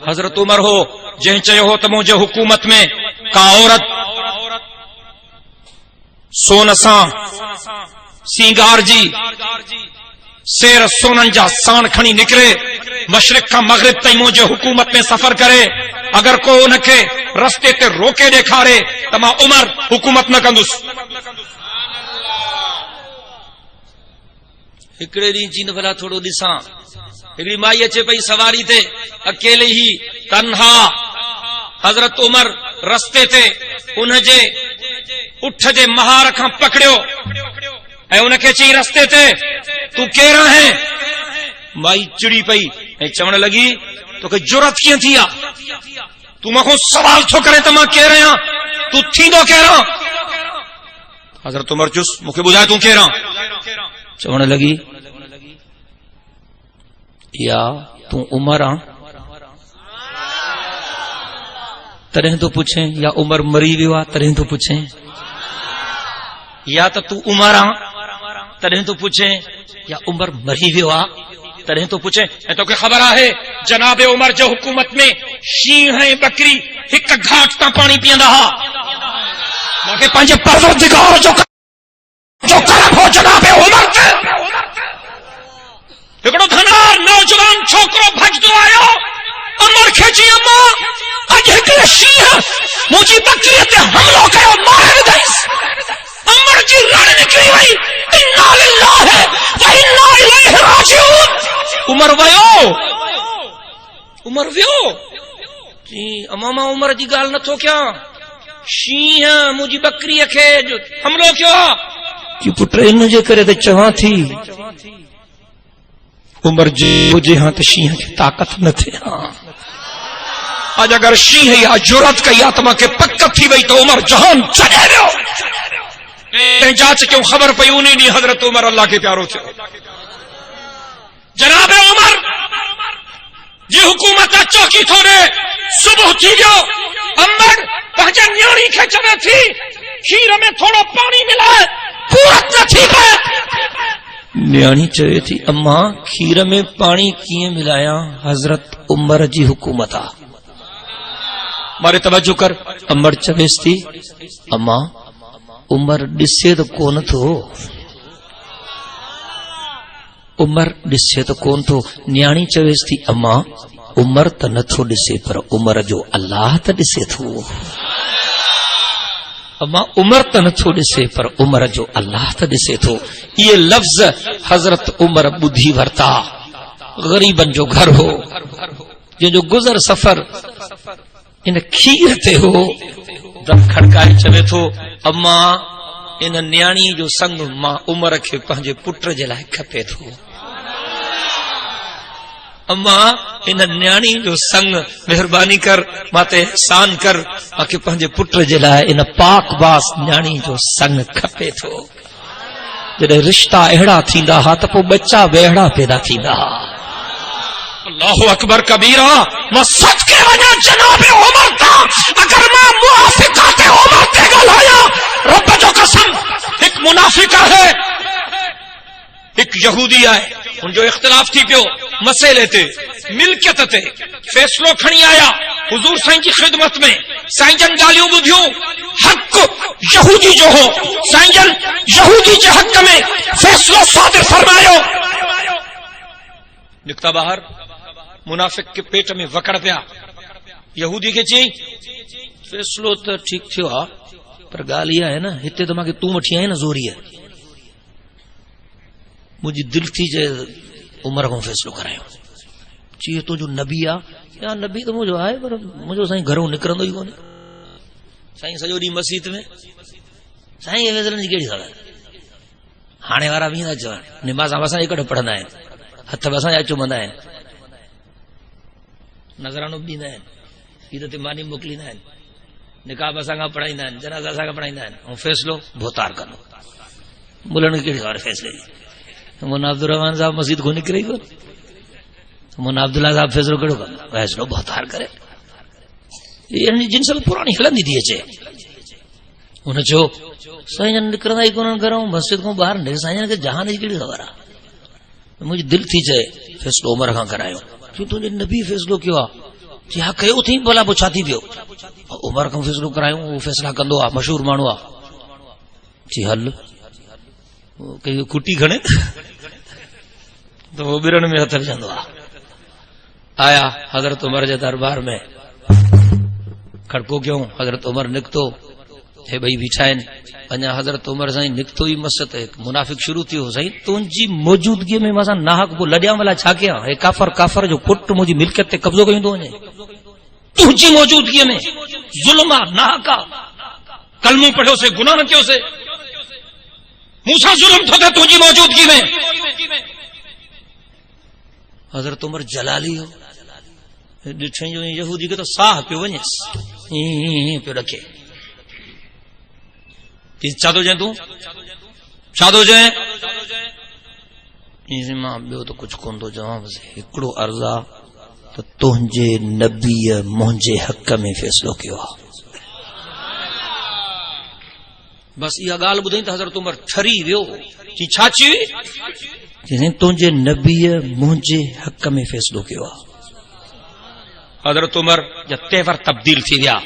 حضرت عمر ہو جن چयो हो त मुंहिंजे हुकूमत में का औरत सोन सां सींगार जी शेर सोनन जा साण खणी निकिरे मशरिक खां मगरिब ताईं मुंहिंजे हुकूमत में सफ़र करे अगर को उनखे रस्ते ते रोके ॾेखारे त मां उमर हुकूमत न कंदुसि। हिकिड़े ॾींहुं चईं भला थोरो ॾिसां हिकिड़ी माई अचे पई सवारी ते अकेले ही तन्हा हज़रत उमर रस्ते ते उनजे उठ जे महार खां पकड़ियो ऐं उनखे चई रस्ते ते तूं केरु आहे? माई चिड़ी पई ऐं चवण लॻी तोखे जुरत कीअं थी आहे तूं मूंखां सवाल छो करे त मां केरु आहियां तूं थींदो केरु आहे? हज़रत उमर चुस मूंखे ॿुधाए तूं केरु आहे? चवण लॻी या तूं उमर आहे तॾहिं तो पुछे या उमर मरी वियो आहे तॾहिं तो पुछे या त तूं उमर आहे तॾहिं तो पुछे या उमर मरी वियो आहे तॾहिं तो पुछे। ऐं तोखे ख़बर आहे जनाब उमर जो हुकूमत में शींहं ऐं बकरी हिक घाट तां पाणी पीअंदा हुआ। मूंखे पंहिंजे परवरदिगार जो करम हो जनाब उमर ते। हिकिड़ो धनार नौजवान छोकिरो भॼंदो आयो उमर खे चई अम्मा अॼु हिकिड़े शींहं मुंहिंजी बकरीअ ते हमिलो कयो मारे विधईसि। उमर जी रड़ निकिरी वई इन्ना लिल्लाहि व इन्ना इलैहि राजिऊन। उमर वियो जी अम्मा मां उमर जी ॻाल्हि नथो कयां शींहं मुंहिंजी बकरीअ खे हमिलो कयो आहे पुट इन जे करे त चवां थी उमर जी हुजे हां त शींहं खे ताक़त न थिए हां अॼु अगर शींहं या जुरत कई आहे त मूंखे पक थी वई त उमर जहान छॾे वियो। जांच क्यों खबर पई उन ॾींहुं हज़रत उमर अल्लाह खे प्यारो थियो। जनाब उमर जी हुकूमत चौकी थोड़े सुबह थी वियो उमर पंहिंजे न्याणी खे चवे थी खीर में थोड़ो पानी मिलाए पूरत न थी पए। न्याणी चवे थी अम्मा खीर में पानी कीअं मिलायां हज़रत उमर जी हुकूमत आहे। मारे तवज्जो कर उमर चवेसि थी अम्मा उमर ॾिसे त कोन थो उमर ॾिसे त कोन थो। न्याणी चवेसि थी अम्मा उमर त नथो ॾिसे पर उमर जो अल्लाह त ॾिसे थो। अम्मा उमर त नथो ॾिसे पर उमर जो अल्लाह त ॾिसे थो। इहे लफ़्ज़ हज़रत उमर ॿुधी वरिता। ग़रीबन जो घर हो जंहिंजो गुज़र सफ़र इन खीर ते हो। दम खड़काए चवे थो अम्मा इन न्याणी जो संग मां उमर खे पंहिंजे पुट जे लाइ खपे थो। अम्मा इन न्याणी जो संग महिरबानी कर मां ते एहसान कर मूंखे पंहिंजे पुट जे लाइ इन पाक बास न्याणी जो संग खपे थो। जॾहिं रिश्ता अहिड़ा थींदा हुआ त पोइ बच्चा बेहड़ा पैदा थींदा हुआ। अल्लाहु अकबर कबीरा मां सदके वञा जनाब उमर तां अगर मां मुआफ़िक़ात उमर ते ॻाल्हायां रब जो कसम हिकु मुनाफ़िक़ आहे हिकु यहूदी आहे उनजो इख़्तिलाफ़ थी पियो मसइले ते मिल्कियत ते फ़ैसिलो खणी आया हुज़ूर साईं जी ख़िदमत में। साईं जन ॻाल्हियूं ॿुधियूं हक़ यहूदी जो हो साईं जन यहूदी जे हक़ में फ़ैसिलो सादिर फरमायो। निकिता ॿाहिरि मुनाफ़िक़ के पेट में वकड़ पिया। यहूदी खे चई फ़ैसिलो त ठीकु थियो आहे पर ॻाल्हि इहा आहे न हिते त मूंखे तूं वठी आई न ज़ोरीअ मुंहिंजी दिलि थी चए उमर खां फ़ैसिलो करायो। चई तुंहिंजो नबी आहे या नबी त मुंहिंजो आहे पर मुंहिंजो साईं घरों निकिरंदो ई कोन्हे। साईं सॼो ॾींहुं मस्जिद में साईं खे फ़ैसिलनि जी कहिड़ी ख़बर। हाणे वारा बि ईंदा चवण निमाज़ असां इकठो पढ़ंदा आहिनि हथ बि असांजा चुमंदा आहिनि नज़रानो बि ॾींदा आहिनि ईद ते मानी मोकिलींदा आहिनि निकाह बि असां खां पढ़ाईंदा आहिनि जनाज़ा असां खां पढ़ाईंदा आहिनि ऐं फ़ैसिलो भोतार कंदो। मुलनि खे कहिड़ी ख़बर फ़ैसिले जी। मोना अब्दुल रहमान साहब मस्जिद को निकिरे कोन मोना अब्दुल्ला साहब फ़ैसिलो कहिड़ो कंदो फ़ैसिलो भोतार करे। जिन सां पुराणी हलंदी थी अचे हुन चयो साईं जन निकिरंदा ई कोन घरों मस्जिद खां ॿाहिरि निकिरे साईं जन खे जहान जी कहिड़ी ख़बर आहे। मुंहिंजी दिलि थी चए फ़ैसिलो उमर खां करायो छो तुंहिंजे नबी फ़ैसिलो कयो आहे جی ہاں کہو تھی بولا وہ چھاتی دیو عمر کا فیصلو کرایوں وہ فیصلہ کندو آ مشہور مانو آ جی حل کہ کٹی کھڑے تو وہ برن میں ہتر جندو آیا حضرت عمر جے دربار میں کھڑکو کیوں حضرت عمر نکتو ہے بھائی بچھائن اñا حضرت عمر سائیں نکتو ہی مسجد ایک منافق شروع تھی ہو سائیں تنجی موجودگی میں مسا ناحق وہ لڈیاں والا چھا کیا ہے کافر جو پٹ مجھے ملکیت تے قبضو کہیں دو نے تنجی موجودگی میں ظلمہ ناحقہ کلموں پڑھو سے گناہ نہ کیوں سے موسیٰ ظلم تھا تنجی موجودگی میں حضرت عمر جلالی ہو ڈٹھیں جو یہودی کے تو ساہ پیو ونیس پیو رکھے چادو جائیں تو چادو جائیں اسی ماں بیو تو کچھ کون تو جواب سے اکڑو ارزا تو تنجے نبی مہنجے حق میں فیصلو کیوا بس یہ گال بدھیں تو حضرت عمر ٹھری ویو چی چھاچی جنہیں تنجے نبی مہنجے حق میں فیصلو کیوا حضرت عمر جب تیور تبدیل تھی گیا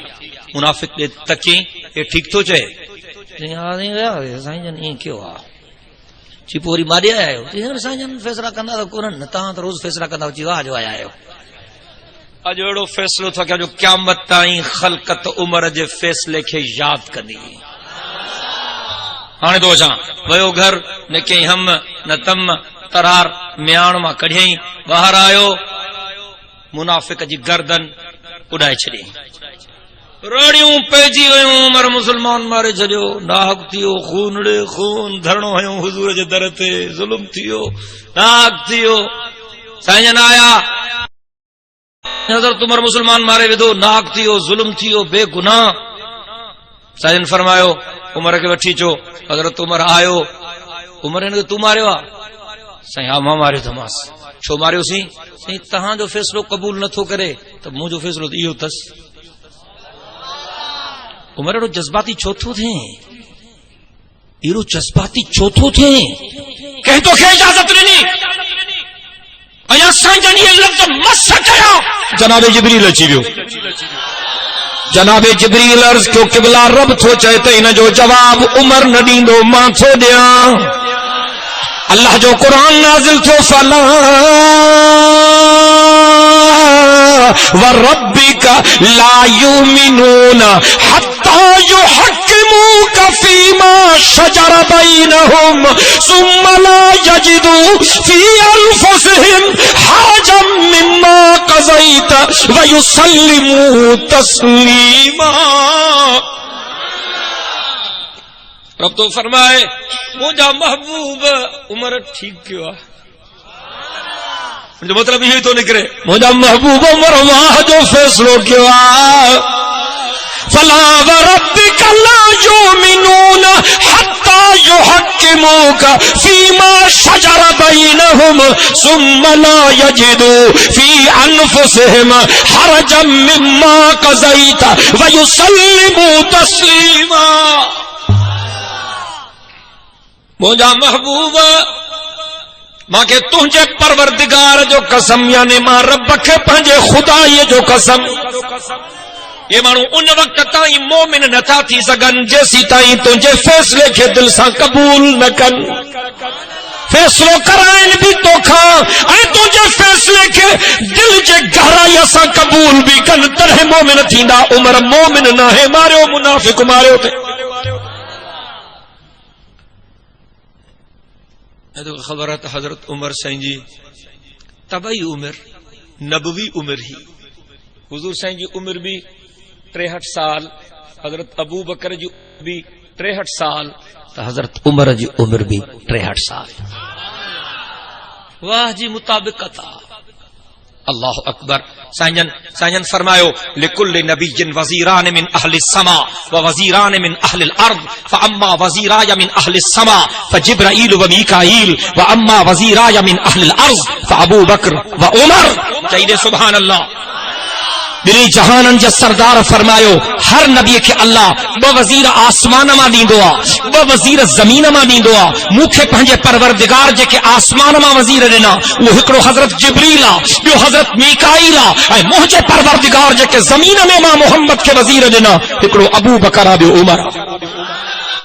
منافق نے تکیں یہ ٹھیک تو چاہے سائیں جن این کیوں آ چی پوری ماری آیا ہو سائیں جن فیصلہ کرنا تھا کورن نتاں تو روز فیصلہ کرنا چی واہ جو آیا ہو اج اڑو فیصلو تھا کہ جو قیامت تائیں خلقت عمر جے فیصلے کے یاد کرنی ہانے دو جاں ویو گھر نہ کہیں ہم نہ تم ترار میان ماں کڑھیں باہر آیو منافق جی گردن اڑائے چھڑی روڑیوں پیجی ویوں عمر مسلمان مارے چھڑیو ناحق تھیو خون ڑے خون دھرنو ہیوں حضور جے درتے ظلم تھیو ناحق تھیو سائن آیا حضرت عمر مسلمان مارے ودو ناحق تھیو ظلم تھیو بے گناہ سائن فرمایو عمر کے وٹھی چو حضرت عمر آیو عمر نے تو مارے وا سائیں ماں مارے تماس چھو مارے سی سائیں تہاں جو فیصلو قبول نہ تھو کرے تو مو جو فیصلو ایو تس عمر اڑو جذباتی چوتھو تھے ایرو جذباتی چوتھو تھے کہیں تو کہ اجازت نہیں ایا سانجن یہ لفظ مس سکیا جناب جبریل اچھی ویو جناب جبریل عرض کیوں قبلہ رب تھو چاہتے ان جو جواب عمر نہ ڈیندو ماں تھو دیا اللہ جو قرآن نازل تھو فلا وربک لا یؤمنون حتی یحکموک فیما شجر بینہم ثم لا یجدوا فی انفسہم حرجا مما قضیت ویسلموا تسلیما رب تو فرمائے مجھا محبوب عمر ٹھیک کیوں جو مطلب یہی تو نکرے مجھا محبوب عمر واہ جو فیصلوں کیوں فلا وربک لا یؤمنون حتی یحکموک فیما شجر بینہم ثم لا یجدوا فی انفسہم حرجا مما قضیت ویسلموا تسلیما مجھا محبوب ماں کے تجھے پروردگار جو قسم یعنی ماں رب کے پنجے خدا یہ جو قسم یہ مانو ان وقت تائیں مومن نہ تھا تھی سگن جیسی تائیں تجھے فیصلے کے دل سے قبول نہ کن فیصلو کرائن بھی تو کھا اے تجھے فیصلے کے دل جے گہرائی اسا قبول بھی کن ترہ مومن تھی نا عمر مومن نہ ہے مارے ہو منافق مارے ہوتے خبرات حضرت عمر سائیں جی طبعی عمر نبوی عمر ہی حضور سائیں جی عمر بھی 63 سال حضرت ابو بکر جی بھی 63 سال تو حضرت عمر جی عمر بھی 63 سال واہ جی مطابقتا اللہ اکبر سائنجن فرمایو لکل نبی وزیران من اہل السماء ووزیران من اہل الارض فاما وزیرای من اہل السماء فجبرائیل ومیکائیل واما وزیرای من اہل الارض فابو بکر وعمر چاہیے سبحان اللہ ॿिनी जहाननि जा सरदार फरमायो हर नबी खे अल्लाह ॿ वज़ीर आसमान मां ॾींदो आहे, ॿ वज़ीर ज़मीन मां ॾींदो आहे। मूंखे पंहिंजे परवरदिगार जेके आसमान मां वज़ीर ॾिना उहो हिकिड़ो हज़रत जिब्रील आहे, ॿियो हज़रत मीकाईल आहे, ऐं मुंहिंजे परवरदिगार जेके ज़मीन में मां मोहम्मद खे वज़ीर ॾिना हिकिड़ो अबू बकर आहे, ॿियो उमर आहे।